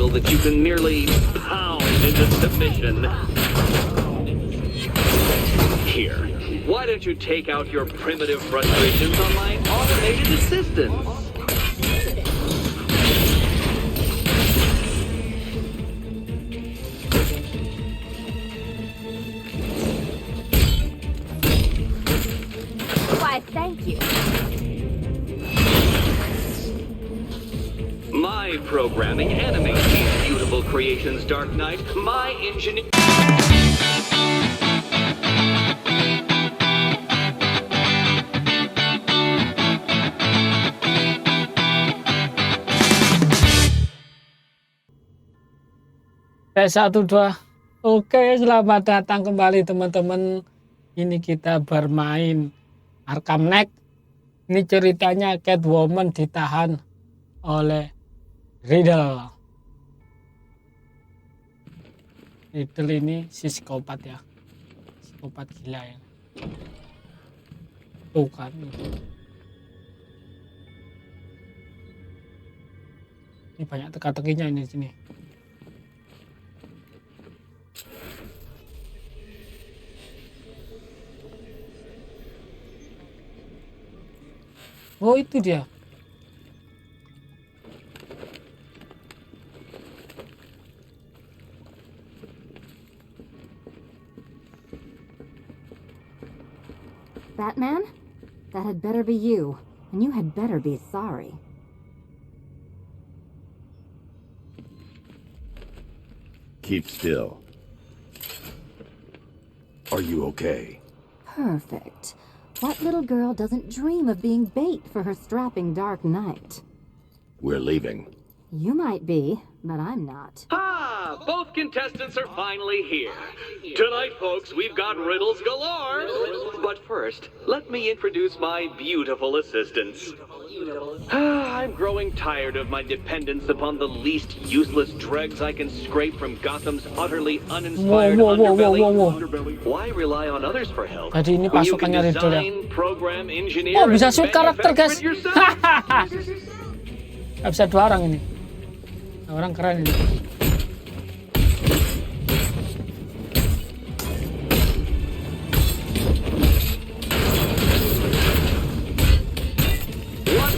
riddle that you can merely pound into submission. Here, why don't you take out your primitive frustrations on my automated assistants? Why, thank you. My programming animates these beautiful creations, Dark Knight. My engineer... Satu dua. Oke, selamat datang kembali teman-teman. Ini kita bermain Arkham Knight. Ini ceritanya Catwoman ditahan oleh Riddle. Riddle ini si psikopat ya, psikopat gila ya. Tuh kan. Ini banyak teka-tekinya ini sini. Oh, itu dia. Batman? That had better be you, and you had better be sorry. Keep still. Are you okay? Perfect. What little girl doesn't dream of being bait for her strapping Dark Knight? We're leaving. You might be, but I'm not. Ah, both contestants are finally here. Tonight, folks, we've got riddles galore. But first, let me introduce my beautiful assistants. I'm growing tired of my dependence upon the least useless dregs I can scrape from Gotham's utterly uninspired underbelly. Why rely on others for help? Jadi ini When you can pasukannya Riddle ya. design, program, engineer, Oh, bisa and shoot karakter guys. manufacture it yourself. Gak bisa dua orang ini. Orang keren ini.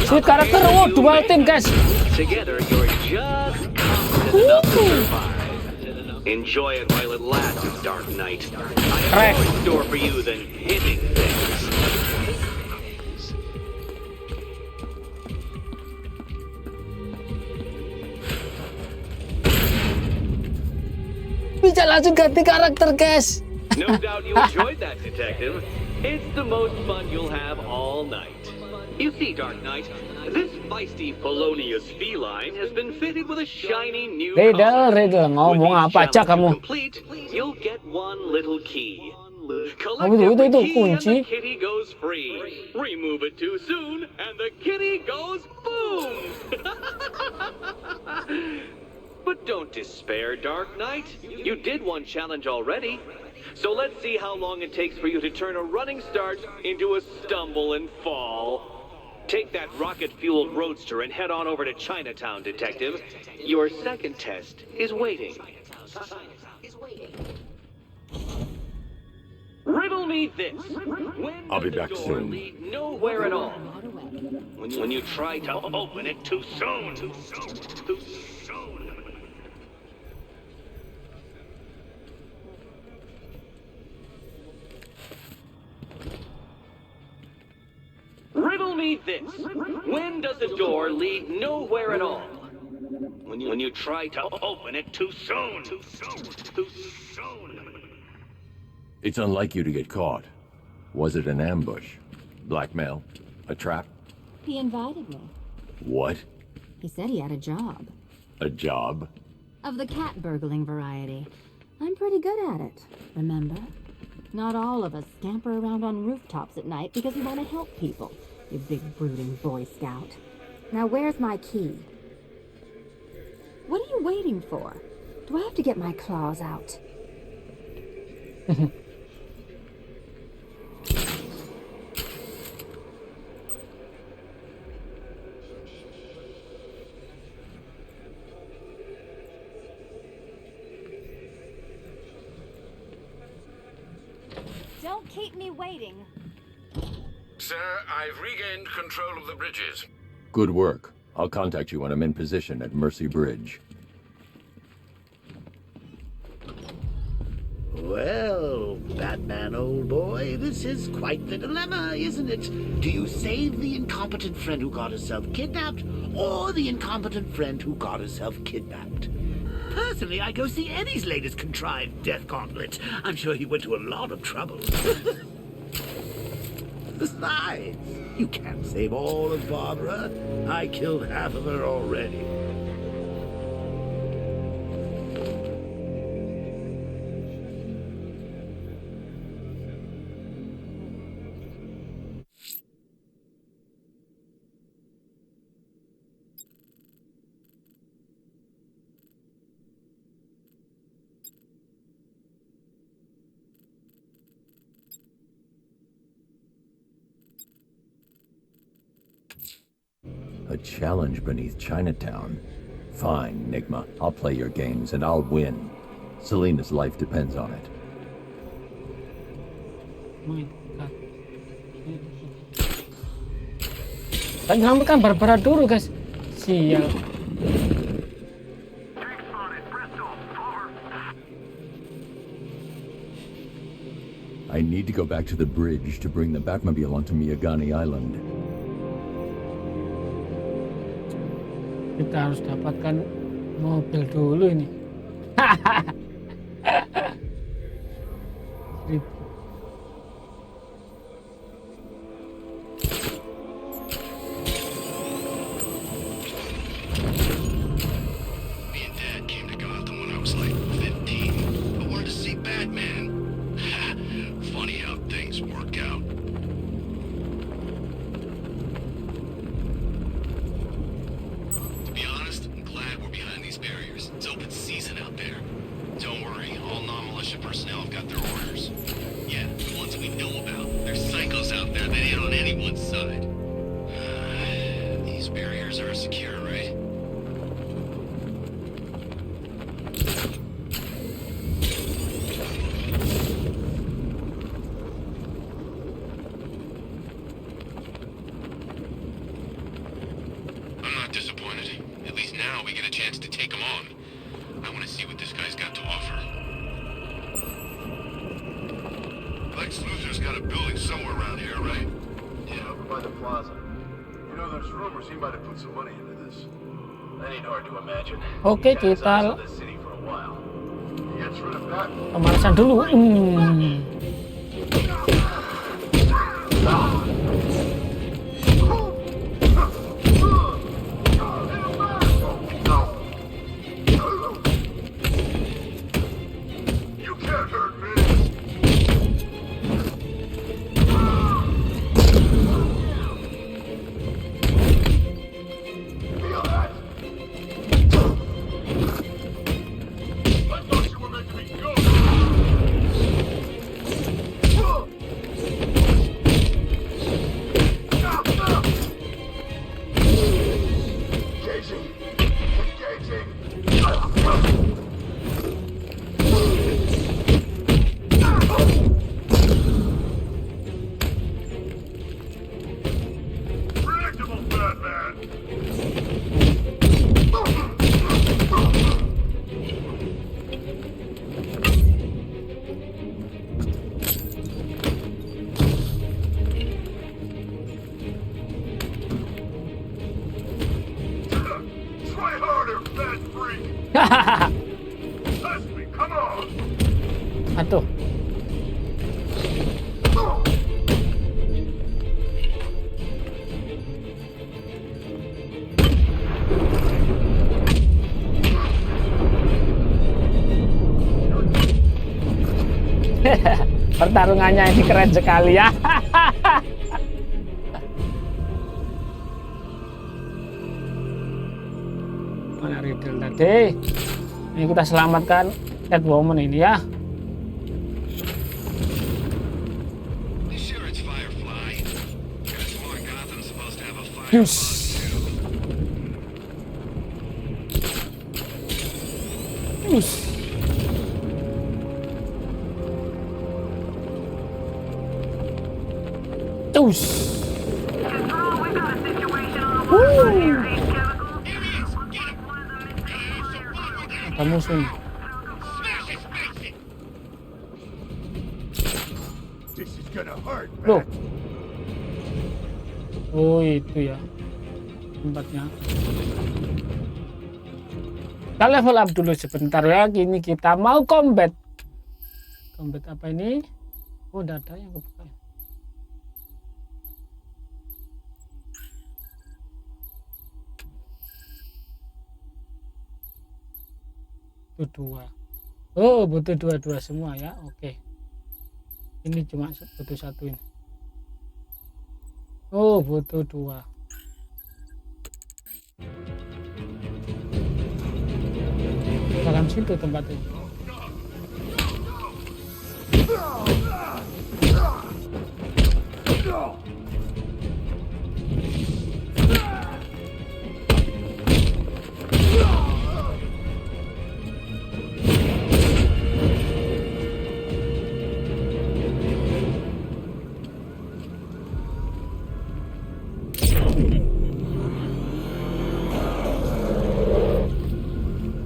Shoot karakter, oh dual team guys. Together, you're just confident enough to survive. Enjoy it while it lasts, Dark Knight. I have more in store for you than hitting things. Bisa langsung ganti karakter guys. No doubt you enjoyed that, Detective. It's the most fun you'll have all night. You see, Dark Knight, this feisty felonious feline has been fitted with a shiny new collar. Riddle, ngomong apa aja kamu? Complete, you'll get one little key. Oh, Collect every itu key and kunci. the kitty goes free. Remove it too soon and the kitty goes boom. But don't despair, Dark Knight. You did one challenge already. So let's see how long it takes for you to turn a running start into a stumble and fall. Take that rocket-fueled roadster and head on over to Chinatown, Detective. Your second test is waiting. Riddle me this. When I'll be does back the door soon. lead nowhere at all? When you try to open it too soon. Too soon. Riddle me this. When does a door lead nowhere at all? When you try to open it too soon. Too soon. It's unlike you to get caught. Was it an ambush? Blackmail? A trap? He invited me. What? He said he had a job. A job? Of the cat burgling variety. I'm pretty good at it, remember? Not all of us scamper around on rooftops at night because we want to help people, you big brooding Boy Scout. Now where's my key? What are you waiting for? Do I have to get my claws out? Don't keep me waiting. Sir, I've regained control of the bridges. Good work. I'll contact you when I'm in position at Mercy Bridge. Well, Batman, old boy, this is quite the dilemma, isn't it? Do you save the incompetent friend who got herself kidnapped, or the incompetent friend who got herself kidnapped? Personally, I go see Eddie's latest contrived death gauntlet. I'm sure he went to a lot of trouble. Besides, you can't save all of Barbara. I killed half of her already. A challenge beneath Chinatown. Fine, Nigma. I'll play your games and I'll win. Selena's life depends on it. My God. Tak nyelamatkan Barbara dulu guys. Sial. I need to go back to the bridge to bring the Batmobile onto Miyagani Island. Kita harus dapatkan mobil dulu ini. Me and Dad came to Gotham when I was like 15. I wanted to see Batman. Funny how things work out. To be honest, I'm glad we're behind these barriers. It's open season out there. Don't worry, all non-militia personnel have got their orders. Yeah, the ones we know about. There's psychos out there that ain't on anyone's side. These barriers are secure, right? I'm not disappointed. At least now we get a chance to take him on. I want to see what this guy's got to offer. Lex Luthor's got a building somewhere around here, right? Yeah, over by the plaza. You know, there's rumors he might have put some money into this. That ain't hard to imagine. Oke, He had his eyes kita on this city for a while. He gets rid of Batman. pemanasan dulu. You can't hurt me. Feel that? I thought you were meant to be good. Engaging. Predictable, Batman. Try harder, Bat Freak. Test me, come on. Aduh. Pertarungannya ini keren sekali ya. Mana Riddle tadi? Ini kita selamatkan Catwoman ini ya. Sure, it's Firefly. Guess why Gotham's supposed to have a fire. Yus. Yus. Aus. Ada musuh nih. This is gonna hurt, Loh. man. Oh itu ya tempatnya. Kita level up dulu sebentar ya. Kini kita mau combat. Combat apa ini? Oh udah ada yang kebuka. Itu dua. Oh butuh dua-dua semua ya. Oke. Ini cuma butuh satu ini. Oh butuh dua. Dalam situ tempatnya.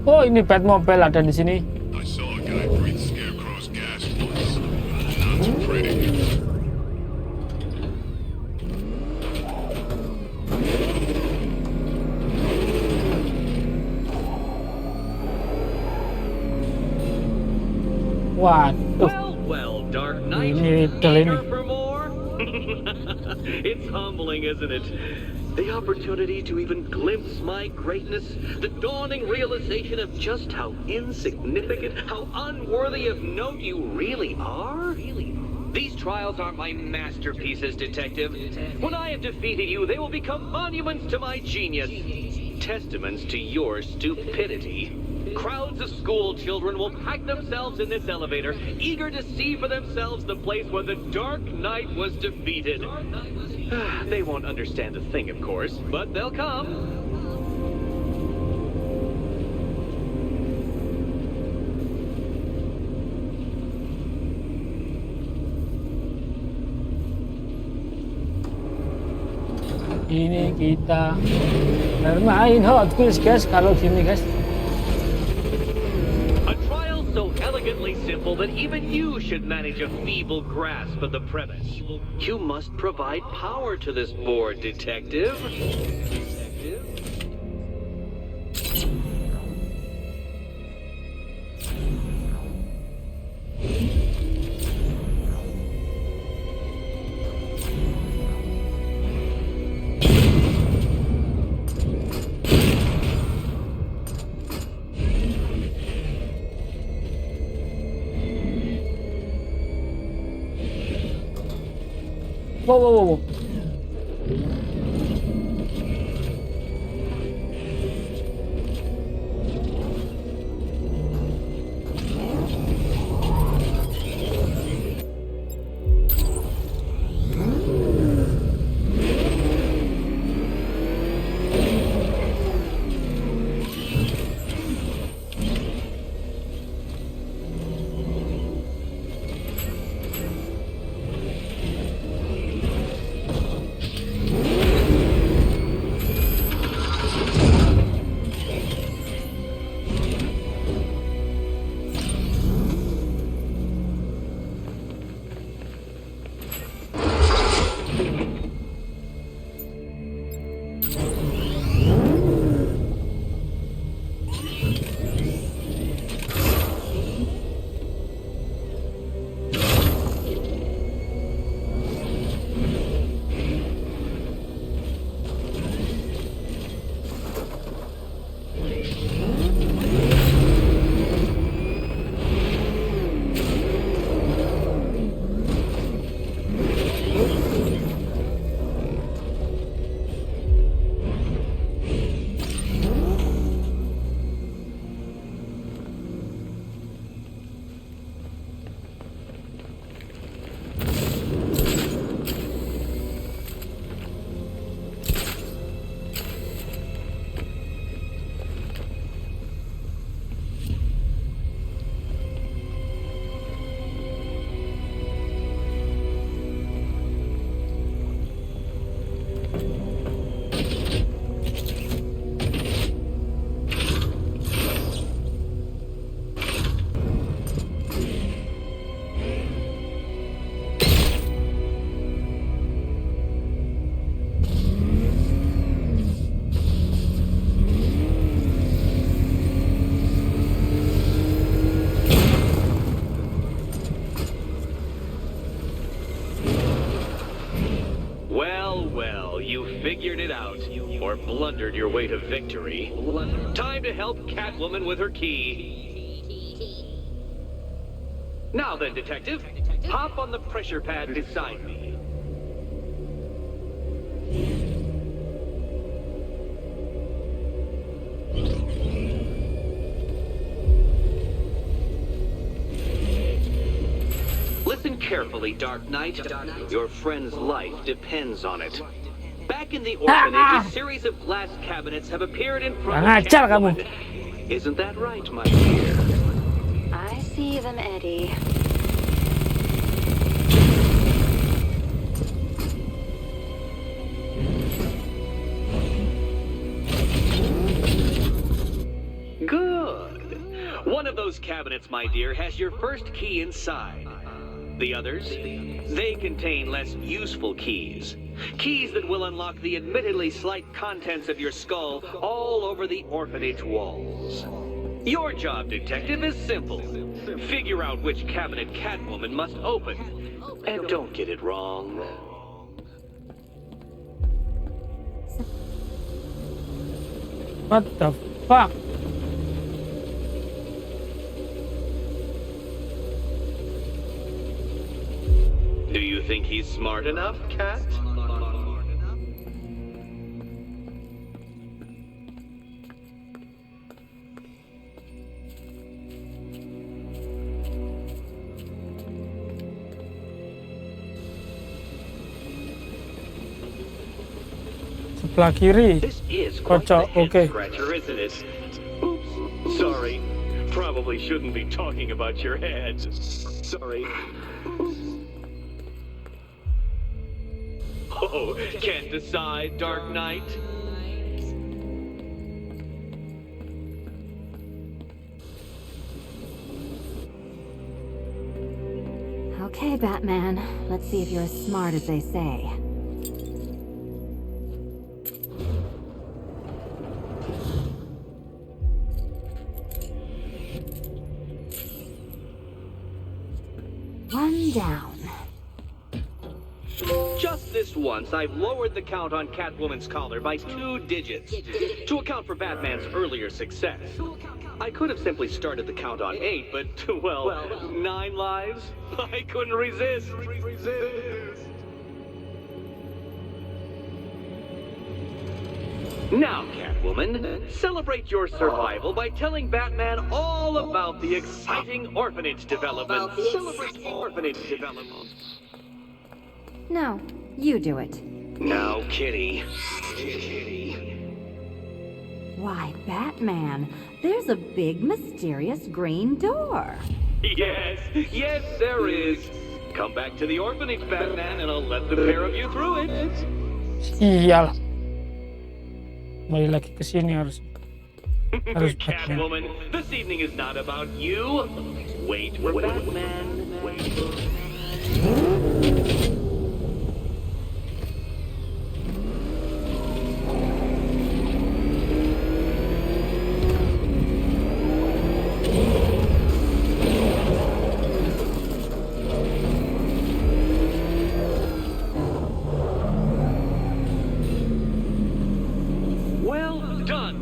Oh ini Batmobile ada di sini. I saw a guy breathe Scarecrow's gas once. Not too pretty. Waduh. Well, Dark Knight, Ini ini. eager for more? It's humbling, isn't it? The opportunity to even glimpse my greatness, the dawning realization of just how insignificant, how unworthy of note you really are. These trials are my masterpieces, Detective. When I have defeated you, they will become monuments to my genius, testaments to your stupidity. Crowds of school children will pack themselves in this elevator, eager to see for themselves the place where the Dark Knight was defeated. They won't understand a thing, of course, but they'll come. Ini kita bermain Hot Wheels guys. Kalau gini guys. A trial so elegantly simple that even you should manage a feeble grasp of the premise. You must provide power to this board, Detective. Wow. blundered your way to victory. Time to help Catwoman with her key. Now then, Detective, hop on the pressure pad beside me. Listen carefully, Dark Knight. Your friend's life depends on it. Back in the orphanage, a series of glass cabinets have appeared in front of Ajar kamu. Catwoman. Isn't that right, my dear? I see them, Eddie. Good. One of those cabinets, my dear, has your first key inside. The others, they contain less useful keys. Keys that will unlock the admittedly slight contents of your skull all over the orphanage walls. Your job, Detective, is simple. Figure out which cabinet Catwoman must open. And don't get it wrong. What the fuck? Do you think he's smart enough, Cat? Sebelah kiri. This is quite the Kocok, head oke. scratcher, isn't it? Oops, sorry. Probably shouldn't be talking about your head. Sorry. Oh, can't decide, Dark Knight? Okay, Batman. Let's see if you're as smart as they say. One down. Just this once, I've lowered the count on Catwoman's collar by 2 digits to account for Batman's earlier success. I could have simply started the count on 8, but, well, 9 lives? I couldn't resist. Now, Catwoman, celebrate your survival by telling Batman all about the exciting orphanage development. Celebrate orphanage development. No, you do it. Now, Kitty. Why, Batman, there's a big mysterious green door. Yes, there is. Come back to the orphanage, Batman, and I'll let the pair of you through it. Iyalah. Kembali lagi ke sini harus Batman. Catwoman, this evening is not about you. Wait for Batman. Wait.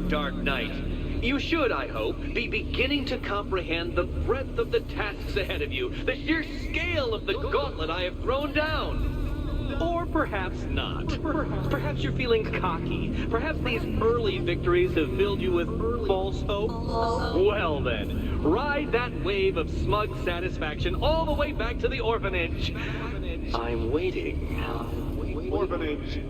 Dark Knight. You should, I hope, be beginning to comprehend the breadth of the tasks ahead of you, the sheer scale of the gauntlet I have thrown down. Or perhaps not. Perhaps you're feeling cocky. Perhaps these early victories have filled you with false hope. Well then, ride that wave of smug satisfaction all the way back to the orphanage. I'm waiting. Orphanage.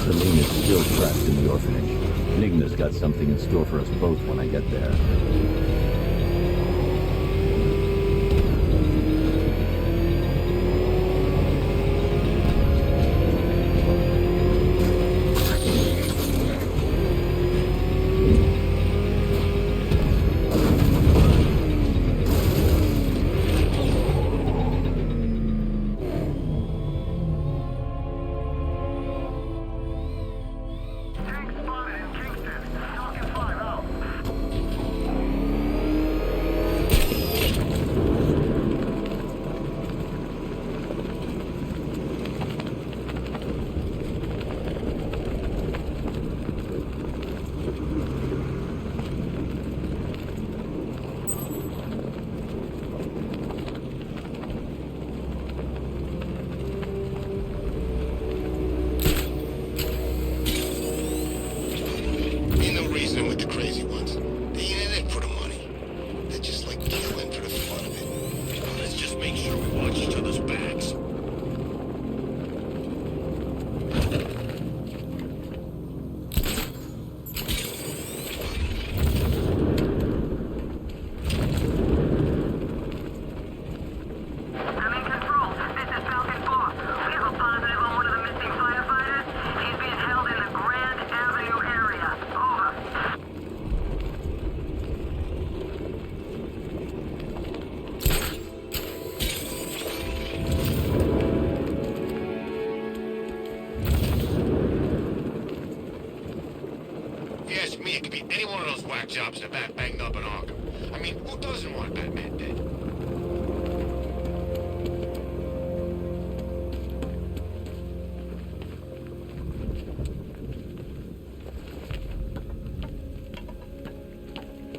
Celine is still trapped in the orphanage. Nigma's got something in store for us both when I get there. Ain't no reasoning with the crazy ones. They ain't in it for the money. They're just like killing for the fun of it. Let's just make sure we watch each other's backs. I'm in control. This is Falcon 4. We have a positive on one of the missing firefighters. He's being held in the Grand Avenue area. Over. If you ask me, it could be any one of those whack jobs in the back banged up in Arkham. I mean, who doesn't want Batman dead?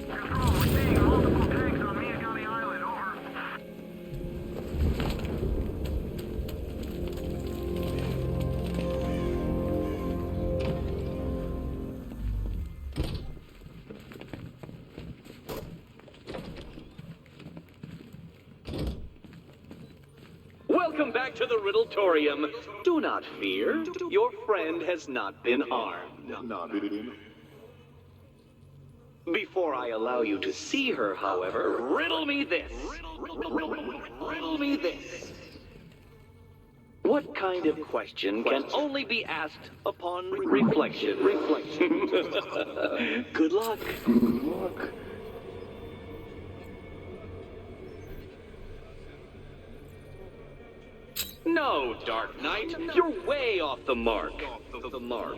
Control, we're seeing multiple tanks on Miagani Island. Over. Welcome back to the Riddletorium. Do not fear. Your friend has not been harmed. Before I allow you to see her, however, riddle me this. Riddle me this. What kind of question can only be asked upon reflection? Good luck. Good luck. No, Dark Knight, you're way off the mark. The mark.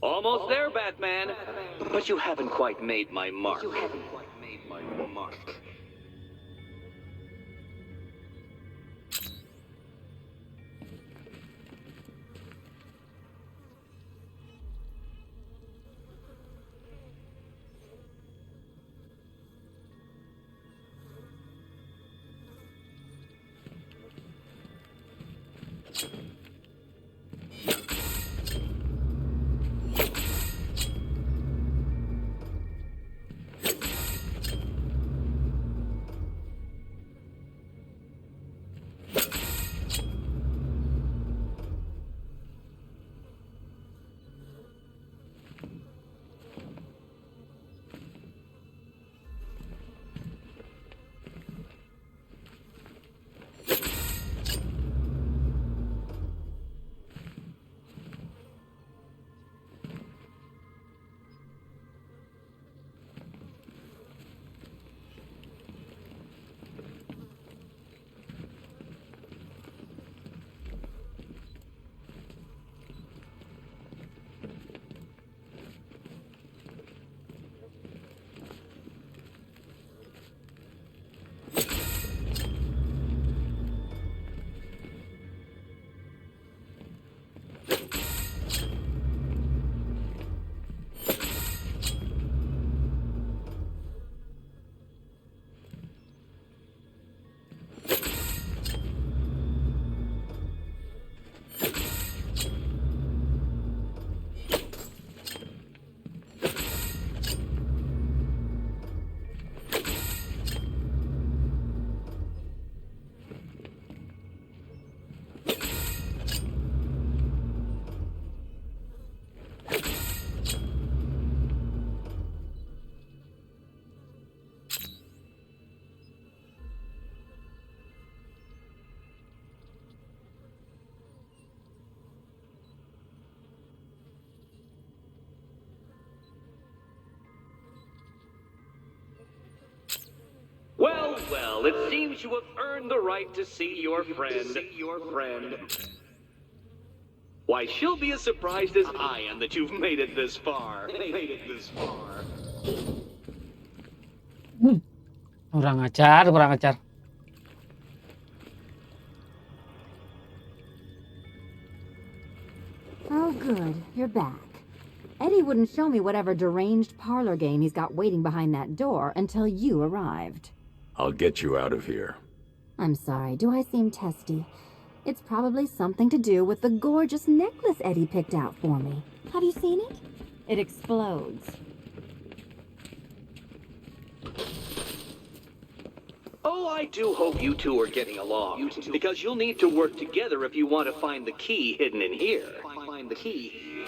Almost there, Batman. But you haven't quite made my mark. Well, well, it seems you have earned the right to see your friend. Why, she'll be as surprised as I am that you've made it this far. Kurang ajar. Oh, good. You're back. Eddie wouldn't show me whatever deranged parlor game he's got waiting behind that door until you arrived. I'll get you out of here. I'm sorry, do I seem testy? It's probably something to do with the gorgeous necklace Eddie picked out for me. Have you seen it? It explodes. Oh, I do hope you two are getting along, because you'll need to work together if you want to find the key hidden in here. Find the key.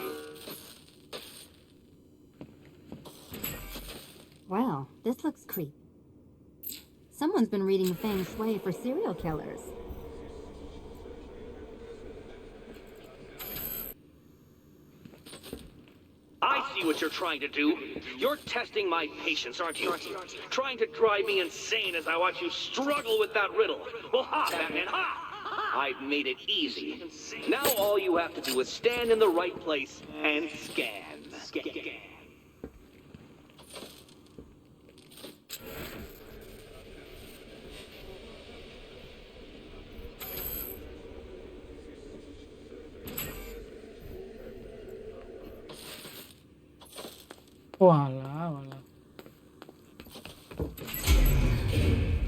Well, this looks creepy. Someone's been reading feng shui for serial killers. I see what you're trying to do. You're testing my patience, aren't you? Trying to drive me insane as I watch you struggle with that riddle. Well, ha, Batman, ha! I've made it easy. Now all you have to do is stand in the right place and scan. Walah.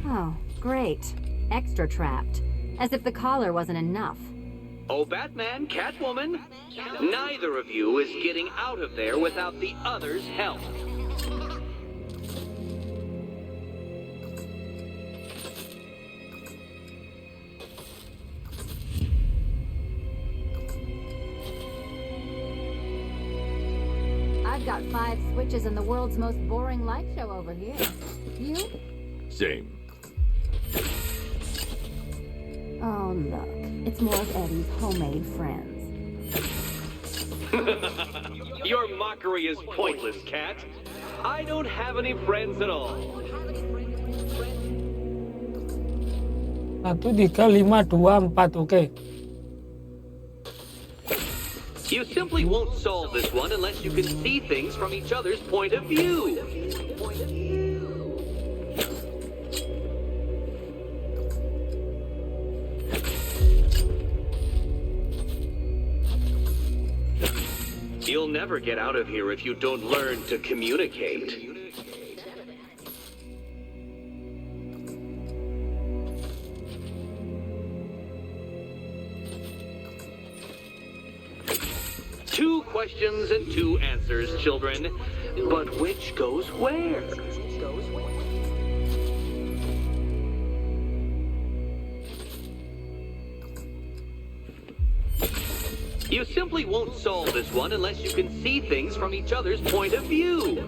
Oh, great. Extra trapped. As if the collar wasn't enough. Oh, Batman, Catwoman, neither of you is getting out of there without the other's help. I've got 5 switches in the world's most boring light show over here. You? Same. Oh, look. It's more of Eddie's homemade friends. Your mockery is pointless, Cat. I don't have any friends at all. 1, 3, 5, 2, 4. Oke. You simply won't solve this one unless you can see things from each other's point of view. You'll never get out of here if you don't learn to communicate. Two questions and two answers, children. But which goes where? You simply won't solve this one unless you can see things from each other's point of view.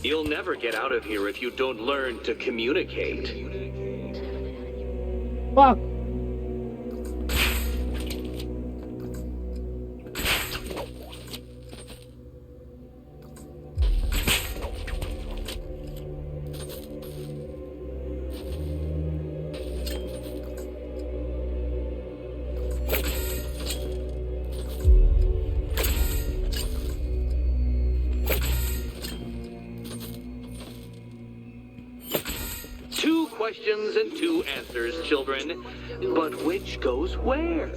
You'll never get out of here if you don't learn to communicate. Fuck. Two questions and two answers, children. But which goes where?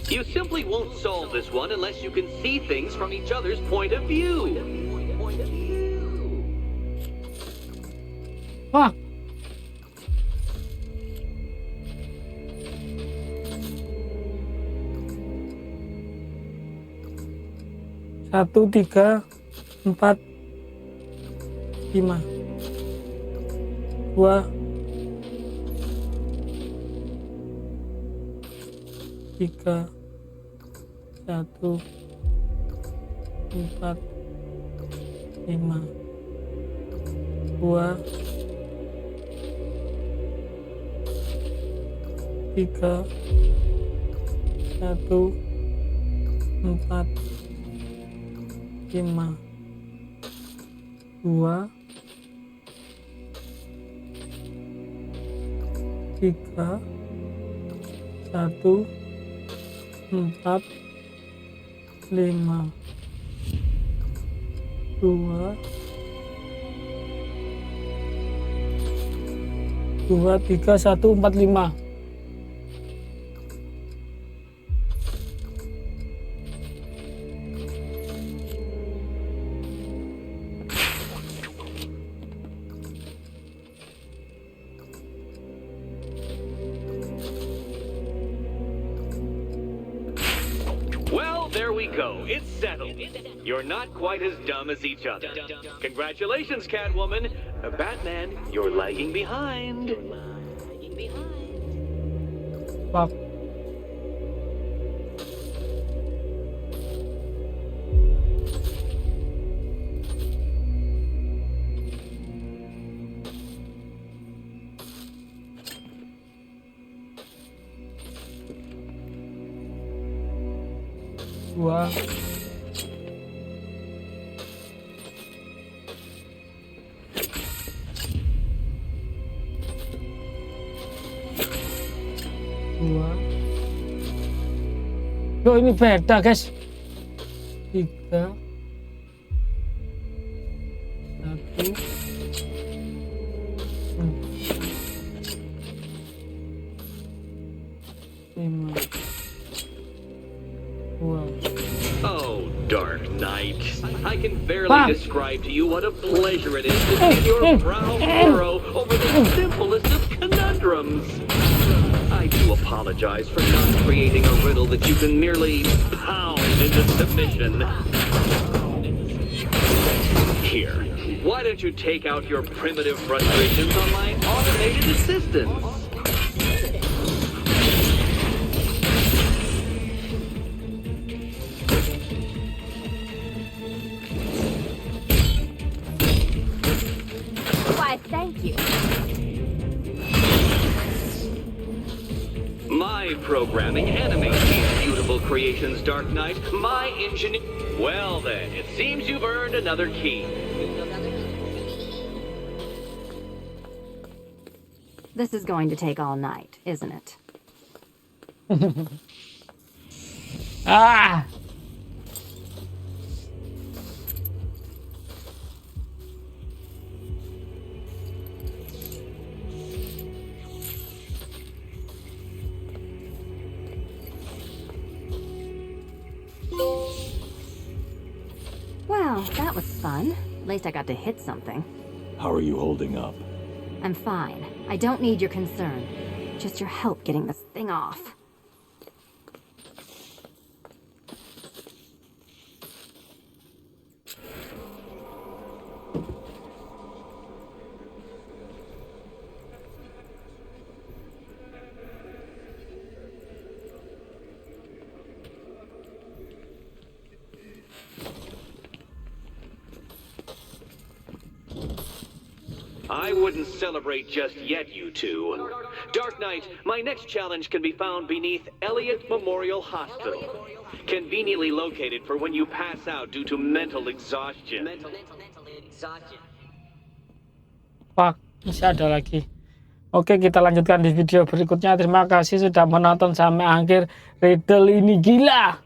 You simply won't solve this one unless you can see things from each other's point of view. Fuck. Satu, 3, 4, 5, 2, 3, 1, 4, 5, 2, 3, 1, 4, 5, 2, 3, 1, 4, 5, 2, 3, 1, 4, 5. Well, there we go. It's settled. You're not quite as dumb as each other. Congratulations, Catwoman. Batman, you're lagging behind. Fuck. Dua. Yo, ini beda guys. 3 1 5 2. Oh, Dark Knight. I can barely Fuck. describe to you what a pleasure it is to see your brow furrow over the simplest of conundrums. I do apologize for not creating a riddle that you can merely pound into submission. Here, why don't you take out your primitive frustrations on my automated assistant? Why, thank you. My programming animates these beautiful creations, Dark Knight. My engineer... Well then, it seems you've earned another key. This is going to take all night, isn't it? Ah. Well, that was fun. At least I got to hit something. How are you holding up? I'm fine. I don't need your concern. Just your help getting this thing off. I wouldn't celebrate just yet, you two. Dark Knight, my next challenge can be found beneath Elliott Memorial Hospital. Conveniently located for when you pass out due to mental exhaustion. Fuck, masih ada lagi. Oke, kita lanjutkan di video berikutnya. Terima kasih sudah menonton sampai akhir. Riddle ini gila.